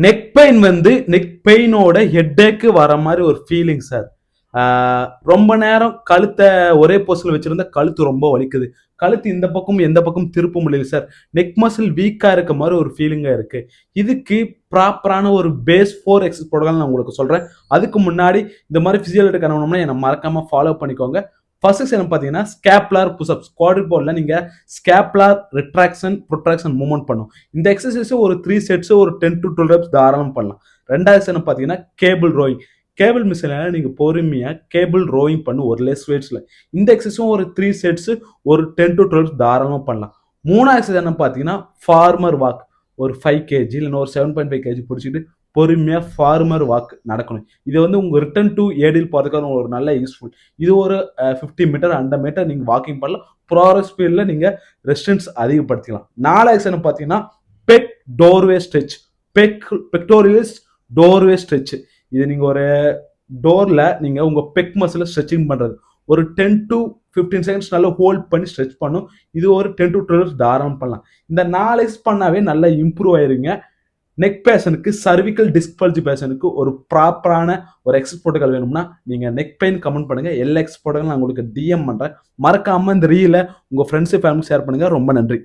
Neck pain வந்து neck பெயினோட ஹெட்டேக்கு வர மாதிரி ஒரு ஃபீலிங் சார். ரொம்ப நேரம் கழுத்தை ஒரே பொசிஷன்ல வச்சிருந்தா கழுத்து ரொம்ப வலிக்குது. கழுத்து இந்த பக்கம் எந்த பக்கம் திருப்ப முடியல சார். நெக் மசில் வீக்கா இருக்க மாதிரி ஒரு ஃபீலிங்கா இருக்கு. இதுக்கு ப்ராப்பரான ஒரு பேஸ் 4 எக்ஸசைஸ் ப்ரோட்டோகால் நான் உங்களுக்கு சொல்றேன். அதுக்கு முன்னாடி இந்த மாதிரி பிசியோலஜி கனவுனா என்னை மறக்காம ஃபாலோ பண்ணிக்கோங்க. ஃபர்ஸ்ட் எக்ஸசைஸ் பார்த்தீங்கன்னா ஸ்கேப்லார் புஷ்அப்ஸ். குவாட்ரிபோல்ல நீங்க ஸ்கேப்லார் ரிட்ராக்ஷன் ப்ரொட்ராக்ஷன் மூவ்மெண்ட் பண்ணும். இந்த எக்ஸசைஸ் ஒரு 3 செட்ஸ் ஒரு 10 to 12 reps தாராளம் பண்ணலாம். ரெண்டாவது எக்ஸசைஸ் பார்த்தீங்கன்னா கேபிள் ரோயிங். கேபிள் மிஷின்ல நீங்க பொறுமையா கேபிள் ரோயிங் பண்ணு ஒரு லெஸ் வெயிட்ஸ்ல. இந்த எக்ஸசைஸும் ஒரு 3 செட்ஸ் ஒரு 10 to 12 தாராளமா பண்ணலாம். மூணாவது எக்ஸசைஸ் என்ன பார்த்தீங்கன்னா ஃபார்மர் வாக். ஒரு 5 kg இல்லைன்னா ஒரு 7.5 kg பிடிச்சிட்டு பொறுமையா ஃபார்மர் வாக் நடக்கணும். இது வந்து உங்க ரிட்டர்ன் டு ஏடில் போறதுக்கான ஒரு நல்ல யூஸ்ஃபுல். இது ஒரு 50 மீட்டர் 100 மீட்டர் நீங்க வாக்கிங் பண்ணலாம். ப்ராக்ரஸ் ஸ்பீட்ல நீங்க ரெசிஸ்டன்ஸ் அதிகப்படுத்திக்கலாம். நாலாவது எக்ஸசைஸ் பார்த்தீங்கன்னா pec doorway stretch. Pectorals doorway stretch. இது நீங்க ஒரு டோர்ல நீங்க உங்க பெக் மசில ஸ்ட்ரெச்சிங் பண்றது. ஒரு 10 to 15 செகண்ட்ஸ் நல்லா ஹோல்ட் பண்ணி ஸ்ட்ரெச் பண்ணும். இது ஒரு 10 to 12 தாராளம் பண்ணலாம். இந்த 4 எக்ஸ் பண்ணாவே நல்லா இம்ப்ரூவ் ஆயிருங்க. நெக் பேஷனுக்கு, சர்விக்கல் டிஸ்க் பல்ஜ் பேஷனுக்கு ஒரு ப்ராப்பரான ஒரு எக்ஸசைஸ் ப்ரோட்டோகால் வேணும்னா நீங்க நெக் பெயின் கமெண்ட் பண்ணுங்க. எல்லா எக்ஸசைஸ் ப்ரோட்டோகால் நான் உங்களுக்கு டிஎம் பண்றேன். மறக்காம இந்த ரீலை உங்க ஃப்ரெண்ட்ஸ் ஃபேமிலிக்கு ஷேர் பண்ணுங்க. ரொம்ப நன்றி.